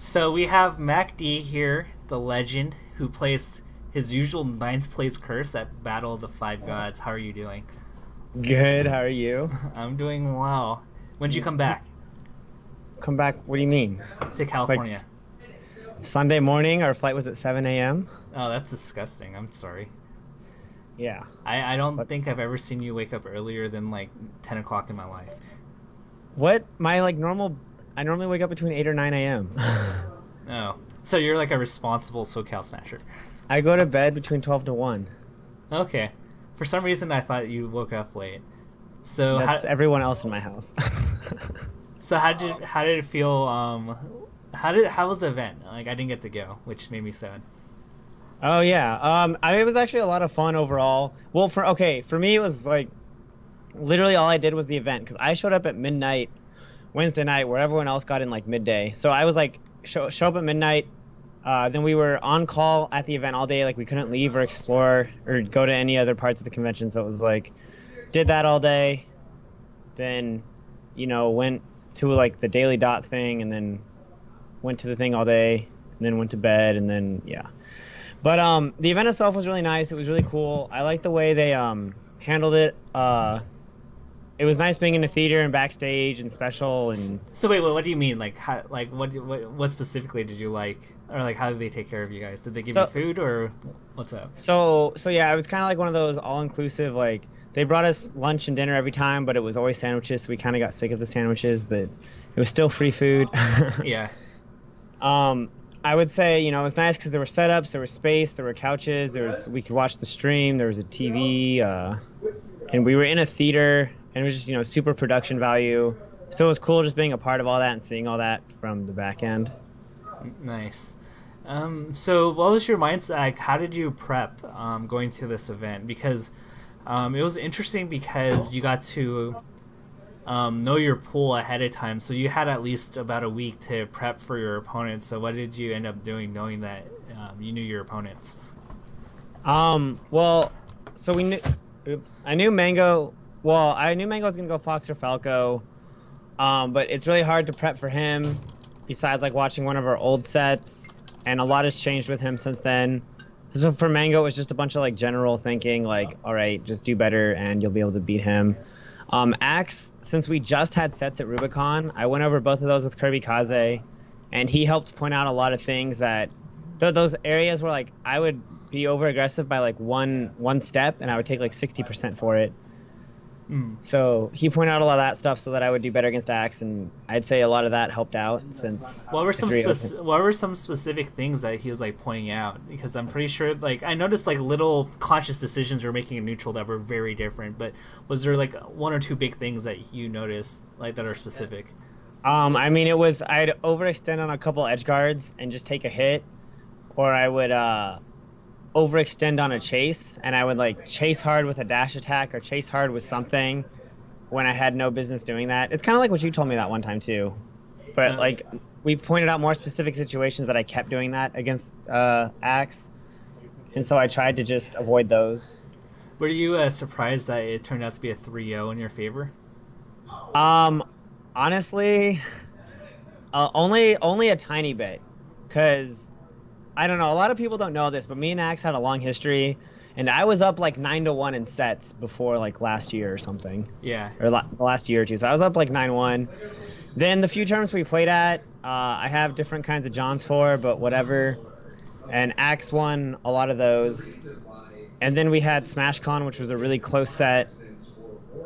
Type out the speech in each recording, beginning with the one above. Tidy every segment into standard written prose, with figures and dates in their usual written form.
So we have MacD here, the legend, who plays his usual ninth place curse at Battle of the Five Gods. How are you doing? Good. How are you? I'm doing well. When'd you come back Come back. What do you mean? to Like California? Sunday morning, our flight was at 7 a.m. Oh, that's disgusting. I'm sorry. Yeah. I don't But think I've ever seen you wake up earlier than like 10 o'clock in my life. what? I normally wake up between 8 or 9 a.m. Oh. So you're like a responsible SoCal smasher. I go to bed between 12 to 1. Okay. For some reason, I thought you woke up late. So That's how everyone else in my house. so how did it feel? How was the event? Like I didn't get to go, which made me sad. Oh yeah. It was actually a lot of fun overall. Well, for me it was like literally all I did was the event because I showed up at midnight Wednesday night where everyone else got in like midday. So I was like show up at midnight. Then we were on call at the event all day. Like we couldn't leave or explore or go to any other parts of the convention. So it was like did that all day. Then, went to like the daily dot thing and then went to the thing all day and then went to bed and then yeah. But the event itself was really nice. It was really cool. I liked the way they handled it. It was nice being in the theater and backstage and special and So wait, what do you mean? Like how? Like what specifically did you like, or like how did they take care of you guys? Did they give you so food or what's up? so yeah, it was kind of like one of those all-inclusive like they brought us lunch and dinner every time, but it was always sandwiches, so we kind of got sick of the sandwiches, but it was still free food. Yeah, Um, I would say, it was nice because there were setups, there was space, there were couches, we could watch the stream, there was a TV, and we were in a theater, and it was just, super production value. So it was cool just being a part of all that and seeing all that from the back end. nice. So what was your mindset? Like, how did you prep going to this event? Because it was interesting because you got to know your pool ahead of time, so you had at least about a week to prep for your opponents. So what did you end up doing, knowing that you knew your opponents? Well, so we knew, I knew Mango, I knew Mango was gonna go Fox or Falco, but it's really hard to prep for him, besides like watching one of our old sets, and a lot has changed with him since then. So for Mango, it was just a bunch of like general thinking, like, all right, just do better and you'll be able to beat him. Axe, since we just had sets at Rubicon, I went over both of those with Kirby Kaze, and he helped point out a lot of things that those areas where like I would be over aggressive by like one step, and I would take like 60% for it. Mm. So he pointed out a lot of that stuff so that I would do better against Axe, and I'd say a lot of that helped out since What were some specific things that he was like pointing out? Because I'm pretty sure like I noticed like little conscious decisions you're making in neutral that were very different. But was there like one or two big things that you noticed like that are specific? I mean, it was I'd overextend on a couple edge guards and just take a hit, or I would overextend on a chase, and I would like chase hard with a dash attack or chase hard with something when I had no business doing that. It's kind of like what you told me that one time too. But Uh, like we pointed out more specific situations that I kept doing that against Axe, and so I tried to just avoid those. were you surprised that it turned out to be a 3-0 in your favor? Um, Honestly, only a tiny bit, because I don't know. A lot of people don't know this, but me and Axe had a long history, and I was up like 9-1 in sets before like last year or something, Yeah. or the last year or two. So I was up like 9-1. Then the few tournaments we played at, I have different kinds of Johns for, but whatever. And Axe won a lot of those. And then we had SmashCon, which was a really close set,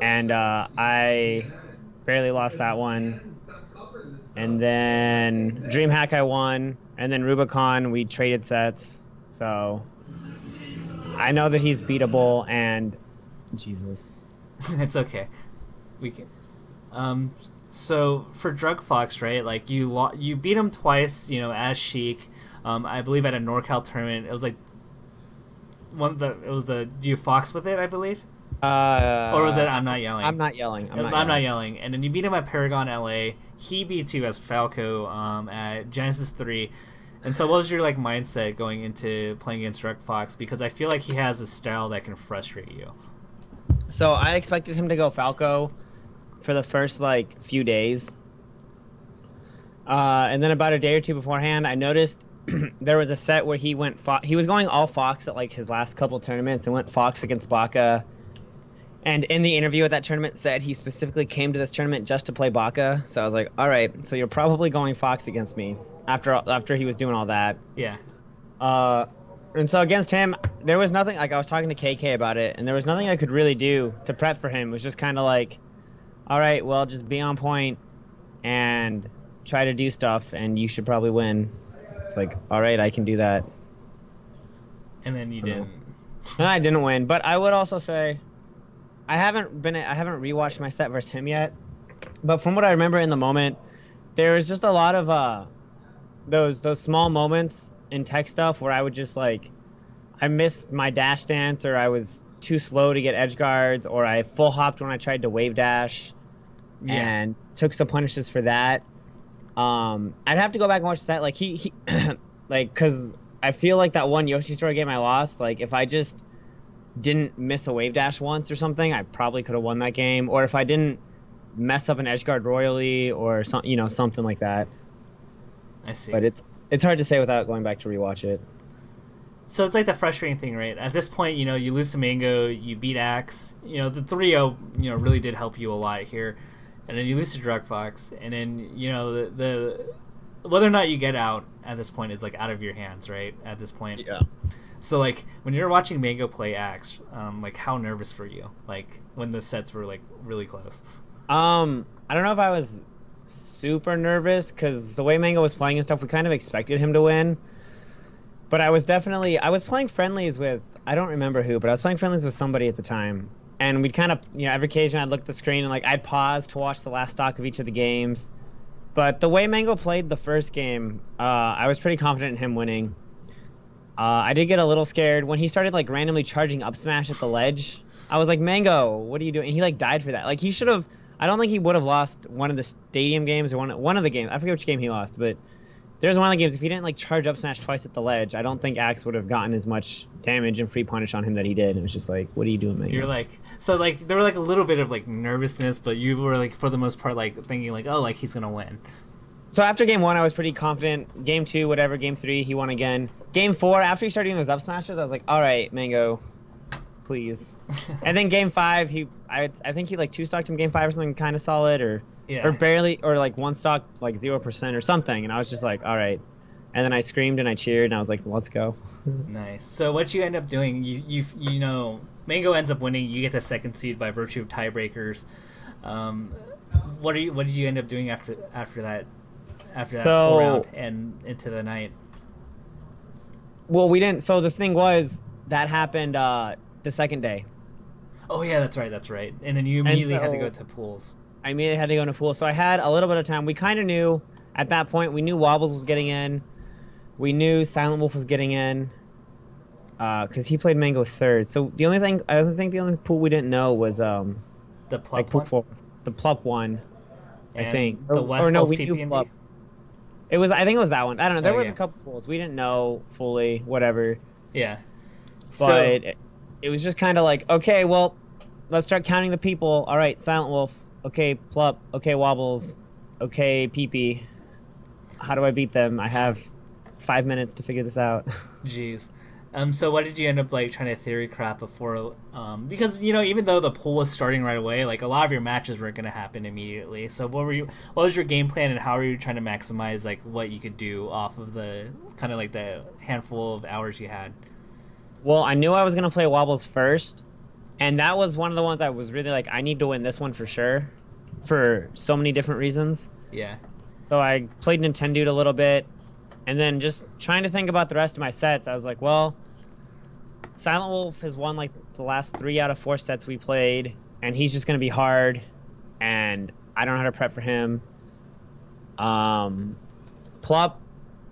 and I barely lost that one. And then DreamHack I won, and then Rubicon we traded sets. So I know that he's beatable, and Jesus. It's okay. We can. Um, so for Drug Fox, right? Like you beat him twice, as Sheik. I believe at a NorCal tournament. It was like it was the do you Fox with it, I believe, or was it I'm not I'm yelling? not yelling. It I'm was not I'm not yelling. yelling, and then you beat him at Paragon LA. He beat you as Falco at Genesis 3. And so, what was your like mindset going into playing against Drug Fox? Because I feel like he has a style that can frustrate you. So I expected him to go Falco for the first like few days, And then about a day or two beforehand, I noticed there was a set where he was going all Fox at like his last couple tournaments and went Fox against Baka. And in the interview at that tournament said he specifically came to this tournament just to play Baka. So I was like, all right, so you're probably going Fox against me after he was doing all that. Yeah. Uh, and so against him, there was nothing like I was talking to KK about it, and there was nothing I could really do to prep for him. It was just kind of like, all right, well, just be on point and try to do stuff, and you should probably win. It's like, all right, I can do that. And then you Uh, didn't. And I didn't win, but I would also say I haven't rewatched my set versus him yet. But from what I remember in the moment, there was just a lot of those small moments in tech stuff where I would just like I missed my dash dance or I was too slow to get edge guards or I full hopped when I tried to wave dash Yeah. and took some punishes for that. I'd have to go back and watch the set like he like cuz I feel like that one Yoshi Story game I lost, like if I just didn't miss a wave dash once or something, I probably could have won that game. Or if I didn't mess up an edge guard royally or something like that. I see. But it's hard to say without going back to rewatch it. So it's like the frustrating thing, right? At this point, you lose to Mango, you beat Axe. The 3-0, really did help you a lot here. And then you lose to Drug Fox. And then, the whether or not you get out at this point is like out of your hands, right? At this point. Yeah. So like when you're watching Mango play Axe, like how nervous were you? Like when the sets were like really close. I don't know if I was super nervous because the way Mango was playing and stuff, we kind of expected him to win. But I was playing friendlies with, I don't remember who, but I was playing friendlies with somebody at the time. And we'd kind of, every occasion I'd look at the screen and like I'd pause to watch the last stock of each of the games. But the way Mango played the first game, I was pretty confident in him winning. I did get a little scared when he started like randomly charging up smash at the ledge. I was like, Mango, what are you doing? And he like died for that. Like he should have, I don't think he would have lost one of the stadium games or one of the games. I forget which game he lost, but there's one of the games. If he didn't like charge up smash twice at the ledge, I don't think Axe would have gotten as much damage and free punish on him that he did. And it was just like, what are you doing, man? You're like, so like there were like a little bit of like nervousness, but you were like for the most part like thinking like, oh, like he's gonna win. So after game 1, I was pretty confident. Game 2, whatever. Game 3, he won again. Game 4, after he started doing those up smashes, I was like, all right, Mango, please. And then game 5, I think he like 2-stocked him game 5 or something kind of solid or barely, or like 1-stock like 0% or something. And I was just like, all right. And then I screamed and I cheered and I was like, let's go. Nice. So what you end up doing, Mango ends up winning. You get the second seed by virtue of tiebreakers. What did you end up doing after that? After that full round and into the night. Well, we didn't. So the thing was that happened the second day. Oh yeah, that's right. And then you immediately had to go to pools. I immediately had to go into pools. So I had a little bit of time. We kind of knew at that point. We knew Wobbles was getting in. We knew Silent Wolf was getting in. Because he played Mango third. So the only thing I think the only pool we didn't know was the Plup one. The Plup one. And I think the West Coast we knew PP&B? Plup. I think it was that one. I don't know. There was a couple pools. We didn't know fully, whatever. Yeah. But it was just kind of like, okay, well, let's start counting the people. All right, Silent Wolf. Okay, Plup. Okay, Wobbles. Okay, PP. How do I beat them? I have 5 minutes to figure this out. Jeez. So what did you end up like trying to theory crap before? Because even though the pool was starting right away, like a lot of your matches weren't going to happen immediately. So what was your game plan, and how were you trying to maximize like what you could do off of the kind of like the handful of hours you had? Well, I knew I was going to play Wobbles first, and that was one of the ones I was really like, I need to win this one for sure, for so many different reasons. Yeah. So I played Nintendude a little bit, and then just trying to think about the rest of my sets, I was like, well, Silent Wolf has won like the last 3 out of 4 sets we played, and he's just going to be hard, and I don't know how to prep for him. Plup,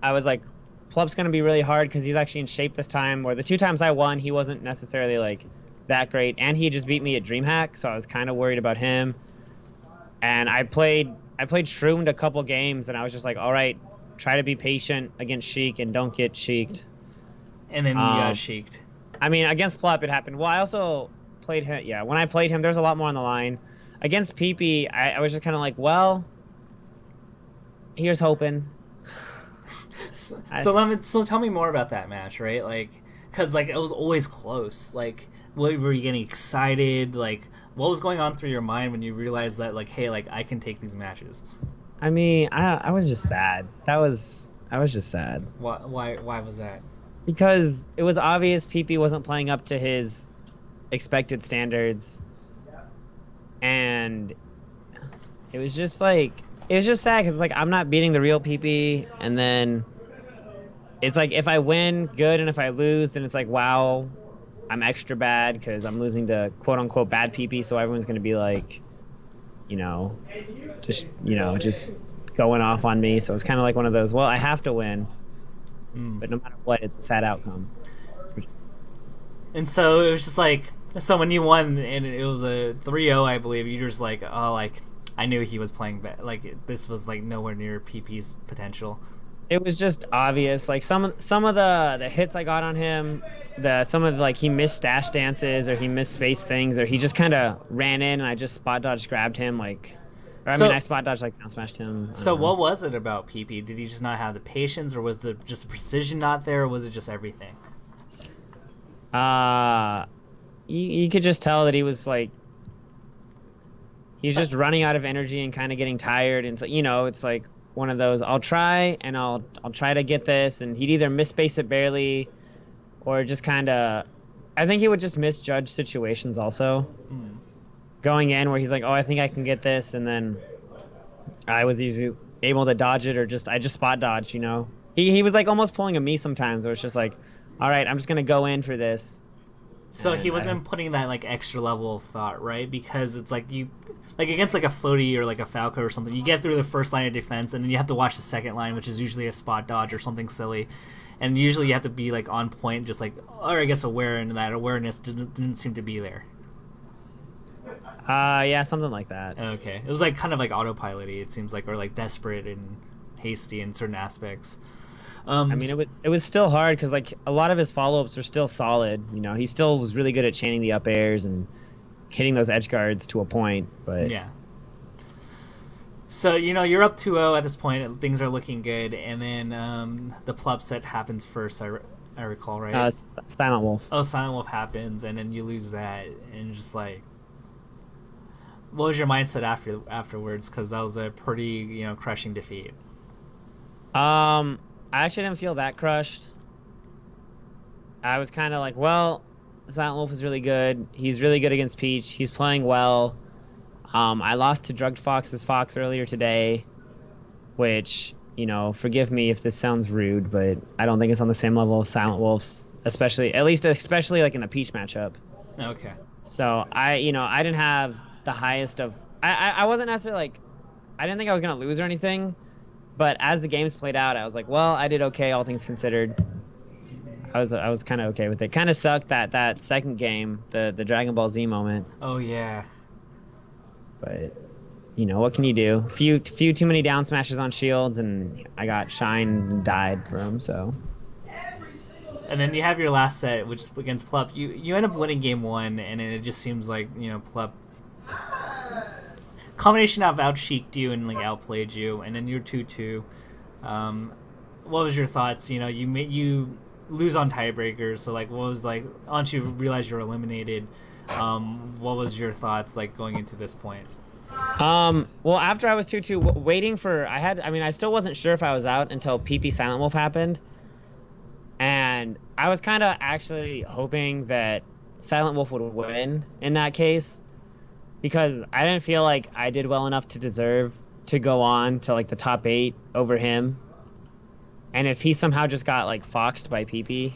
I was like, Plup's going to be really hard because he's actually in shape this time, where the 2 times I won, he wasn't necessarily like that great, and he just beat me at DreamHack, so I was kind of worried about him. And I played Shroomed a couple games, and I was just like, all right, try to be patient against Sheik and don't get Sheiked. And then you got Sheiked. I mean, against Plup, it happened. Well, I also played him. Yeah, when I played him, there's a lot more on the line. Against PP, I was just kind of like, well, here's hoping. So, I, so tell me more about that match, right? Like, because like it was always close. Like, what were you getting excited? Like, what was going on through your mind when you realized that, like, hey, like I can take these matches? I mean, I was just sad. I was just sad Why was that? because it was obvious PP wasn't playing up to his expected standards, and it was just like it was just sad because like I'm not beating the real PP, and then it's like if I win, good, and if I lose, then it's like wow, I'm extra bad because I'm losing to quote unquote bad PP. So everyone's gonna be like, you know, just going off on me. So it's kind of like one of those. Well, I have to win, Mm. but no matter what, it's a sad outcome. And so it was just like, so when you won and it was a 3-0, I believe, you were just like, oh, like I knew he was playing bad. Like this was like nowhere near PP's potential. It was just obvious. Like some of the hits I got on him, the some of like he missed stash dances or he missed space things or he just kind of ran in and I just spot dodge grabbed him like, or I mean I So spot dodge like down smashed him. I so don't know. what was it about PP? Did he just not have the patience, or was the just precision not there, or was it just everything? Uh you could just tell that he was like he's Uh, just running out of energy and kind of getting tired and so it's like one of those I'll try and I'll try to get this and he'd either misspace it barely or just kind of I think he would just misjudge situations also mm. going in where he's like, "Oh, I think I can get this," and then I was easy able to dodge it, or just I just spot dodge. He was like almost pulling a me sometimes, where it's just like, "All right, I'm just gonna go in for this," So he and wasn't putting that like extra level of thought, right? Because it's like you, like against like a floaty or like a Falco or something, you get through the first line of defense, and then you have to watch the second line, which is usually a spot dodge or something silly, and usually you have to be like on point, just like, or I guess aware, and that awareness didn't seem to be there. yeah, something like that. Okay, it was like kind of like autopilot-y, it seems like, or like desperate and hasty in certain aspects. I Um, mean, it was still hard because like a lot of his follow ups are still solid. He still was really good at chaining the up airs and hitting those edge guards to a point, but. yeah. So you're up 2-0 at this point. Things are looking good, and then the pleb set happens first. I recall, right? Silent Wolf. Oh, Silent Wolf happens, and then you lose that, and just like, what was your mindset afterwards? Because that was a pretty crushing defeat. I actually didn't feel that crushed. I was kind of like, well, Silent Wolf is really good. He's really good against Peach. He's playing well. I lost to Drugged Fox's Fox earlier today, which, forgive me if this sounds rude, but I don't think it's on the same level of Silent Wolf's, especially like in a Peach matchup. Okay. So I didn't have the highest of. I wasn't necessarily like, I didn't think I was gonna lose or anything, but as the games played out, I was like, well, I did okay, all things considered. I was kind of okay with it. Kind of sucked that second game, the Dragon Ball Z moment, Oh yeah. but what can you do? Few too many down smashes on shields, and I got shine and died for him. So And then you have your last set, which is against Plup. You end up winning game one, and it just seems like Plup combination of out-cheeked you and like outplayed you, and then you're 2-2. What was your thoughts? You lose on tiebreakers, so like what was like once you realize you're eliminated, what was your thoughts like going into this point? well, after I was 2-2, waiting for I mean, I still wasn't sure if I was out until PP Silent Wolf happened. And I was kind of actually hoping that Silent Wolf would win in that case because I didn't feel like I did well enough to deserve to go on to like the top 8 over him. And if he somehow just got like foxed by PP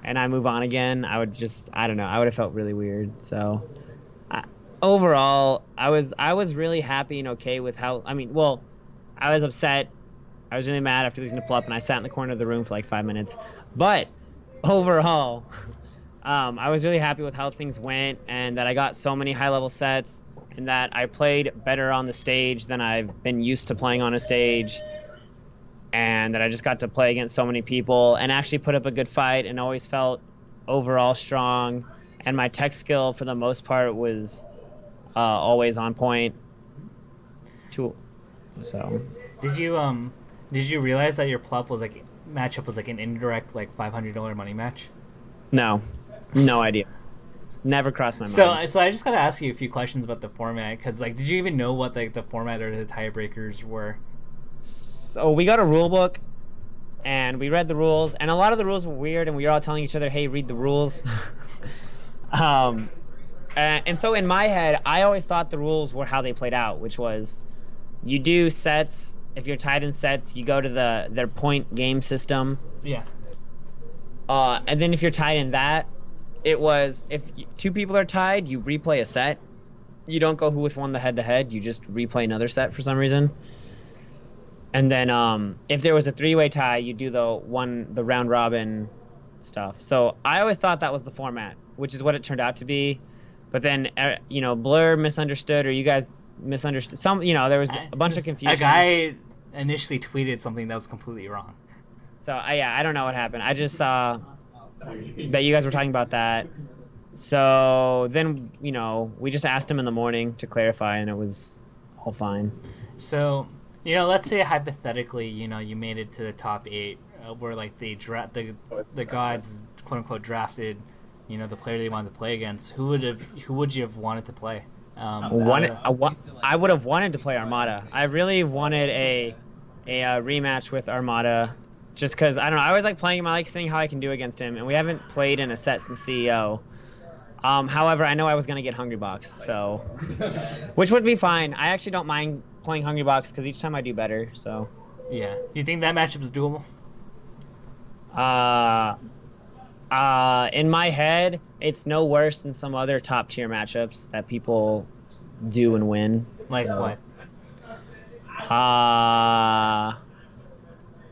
and I move on again, I don't know, I would have felt really weird. So I, overall, I was really happy and okay with how, I mean, well, I was upset. I was really mad after losing to Plup, and I sat in the corner of the room for like 5 minutes. But overall, I was really happy with how things went and that I got so many high-level sets and that I played better on the stage than I've been used to playing on a stage and that I just got to play against so many people and actually put up a good fight and always felt overall strong. And my tech skill, for the most part, was always on point. To So Did you did you realize that your plup was like matchup was like an indirect like $500 money match? no, no idea. Never crossed my mind. So I just gotta ask you a few questions about the format because like, did you even know what like the format or the tiebreakers were? So we got a rule book and we read the rules, and a lot of the rules were weird, and we were all telling each other, "Hey, read the rules." um, and so in my head, I always thought the rules were how they played out, which was you do sets. If you're tied in sets, you go to their point game system. Yeah. And then if you're tied in that, it was if two people are tied, you replay a set. You don't go who with won the head to head. You just replay another set for some reason. And then if there was a three-way tie, you do the round robin stuff. So I always thought that was the format, which is what it turned out to be. But then Blur misunderstood, or you guys misunderstood. There was a bunch of A confusion. guy initially tweeted something that was completely wrong. So I don't know what happened. I just saw that you guys were talking about that. So then we just asked him in the morning to clarify, and it was all fine. So, let's say hypothetically, you made it to the top eight, where like the gods quote unquote drafted, the player they wanted to play against. Who would you have wanted to play? I would have wanted to play Armada. I really wanted a rematch with Armada, just because I don't know. I always like playing him. I like seeing how I can do against him, and we haven't played in a set since CEO. However, I know I was gonna get Hungry Box, so which would be fine. I actually don't mind playing Hungry Box because each time I do better. So yeah, do you think that matchup is doable? In my head, it's no worse than some other top tier matchups that people do and win. Like so, what?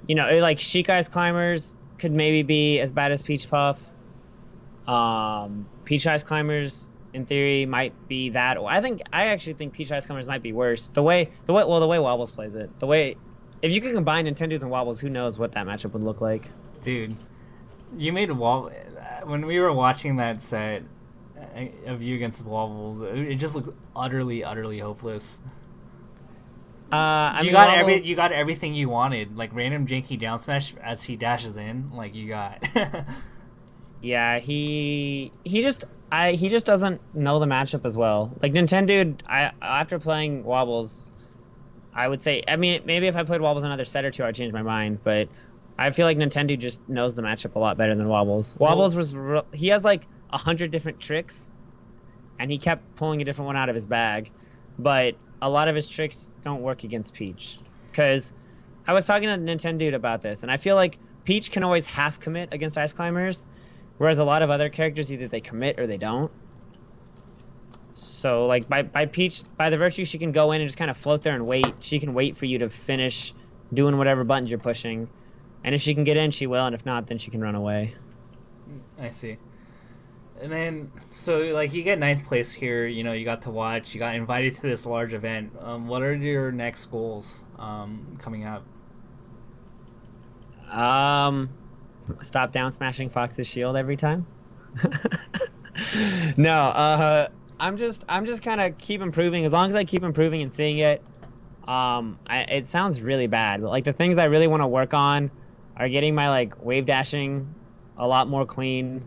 Like Chic Eyes Climbers could maybe be as bad as Peach Puff. Peach Eyes Climbers, in theory, might be that. I actually think Peach Eyes Climbers might be worse. The way Wobbles plays it. If you can combine Nintendo's and Wobbles, who knows what that matchup would look like. Dude, you made when we were watching that set of you against Wobbles, it just looked utterly, utterly hopeless. You got everything you wanted, like random janky down smash as he dashes in, like you got. Yeah, he just doesn't know the matchup as well. Like Nintendo, after playing Wobbles, I would say, I mean, maybe if I played Wobbles another set or two, I'd change my mind. But I feel like Nintendo just knows the matchup a lot better than Wobbles. He has like 100 different tricks, and he kept pulling a different one out of his bag. But a lot of his tricks don't work against Peach. Because I was talking to Nintendo about this, and I feel like Peach can always half commit against Ice Climbers, whereas a lot of other characters either they commit or they don't. So like by Peach, by the virtue she can go in and just kind of float there and wait. She can wait for you to finish doing whatever buttons you're pushing. And if she can get in, she will, and if not, then she can run away. I see. And then, so like you get ninth place here. You got to watch. You got invited to this large event. What are your next goals coming up? Stop down smashing Fox's shield every time. No, I'm just kind of keep improving. As long as I keep improving and seeing it, it sounds really bad, but like the things I really want to work on are getting my like wave dashing a lot more clean.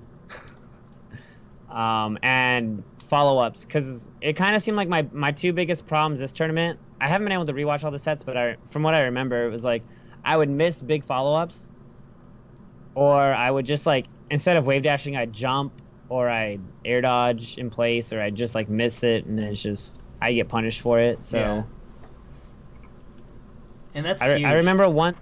And follow-ups, because it kind of seemed like my two biggest problems this tournament. I haven't been able to rewatch all the sets, but from what I remember, it was like I would miss big follow-ups, or I would just like instead of wave dashing, I'd jump, or I'd air dodge in place, or I'd just like miss it, and it's just I get punished for it. So, yeah. And that's huge. I remember one.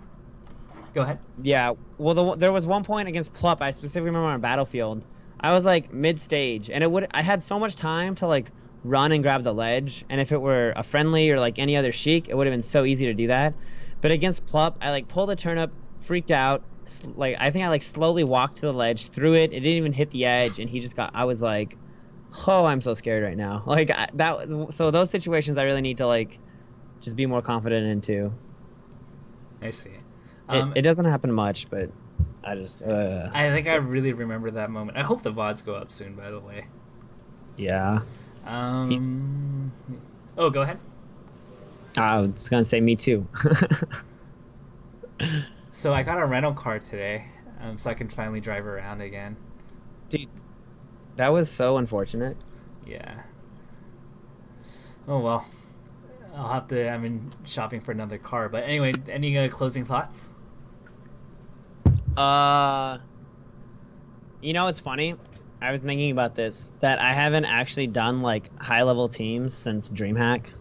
Go ahead. Yeah, well, there was one point against Plup. I specifically remember on Battlefield. I was like mid-stage, and I had so much time to like run and grab the ledge, and if it were a friendly or like any other Sheik, it would have been so easy to do that. But against Plup, I like pulled a turnip, freaked out, like I think I like slowly walked to the ledge, threw it, it didn't even hit the edge, and I was like, oh, I'm so scared right now. Like so those situations I really need to like just be more confident in too. I see. It doesn't happen much, but I think I really remember that moment. I hope the VODs go up soon, by the way. Yeah. Oh, go ahead. I was gonna say me too. So I got a rental car today, so I can finally drive around again. Dude, that was so unfortunate. Yeah. Oh well. I'll have to. I'm in shopping for another car. But anyway, any closing thoughts? Uh, it's funny. I was thinking about this that I haven't actually done like high level teams since DreamHack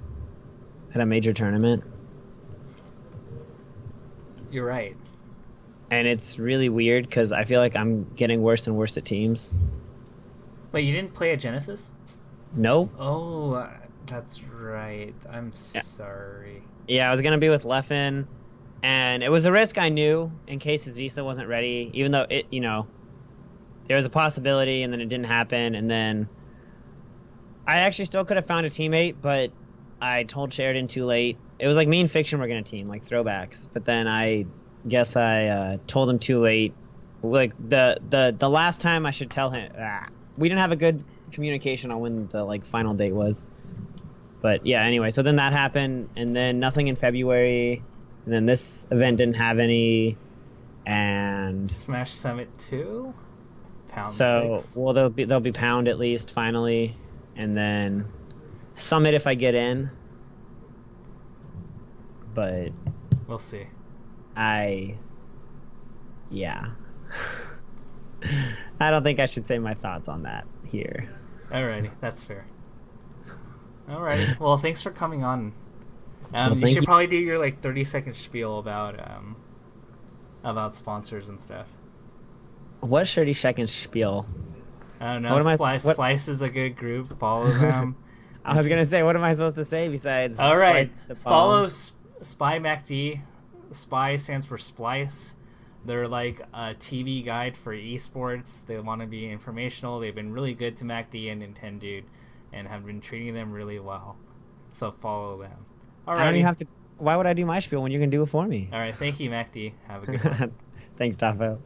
at a major tournament, You're right. and it's really weird because I feel like I'm getting worse and worse at teams. Wait, you didn't play a Genesis? Nope. Oh, that's right. I'm Yeah, sorry. yeah, I was gonna be with Leffen, and it was a risk I knew in case his visa wasn't ready, even though there was a possibility, and then it didn't happen, and then I actually still could have found a teammate, but I told Sheridan too late. It was like me and Fiction were gonna team, like throwbacks, but then I guess I told him too late. Like the last time I should tell him, we didn't have a good communication on when the like final date was. But yeah, anyway, so then that happened, and then nothing in February, and then this event didn't have any, and Smash Summit 2? Pound so 6? well there'll be Pound at least finally, and then Summit if I get in, but We'll see. I yeah. I don't think I should say my thoughts on that here. Alrighty, that's fair. Alrighty. Well, thanks for coming on. Well, You thank should you. probably do your like 30-second spiel about sponsors and stuff. What 30-second spiel? I don't know. What am I what Splice is a good group. Follow them. I was gonna say, what am I supposed to say besides All right. splice the Follow bomb? Spy MacD. Spy stands for Splice. They're like a TV guide for esports. They want to be informational. They've been really good to MacD and Nintendo and have been treating them really well. So follow them. I don't even Alrighty. have to. Why would I do my spiel when you can do it for me? All right. Thank you, MacD. Have a good one. Thanks, Tafo.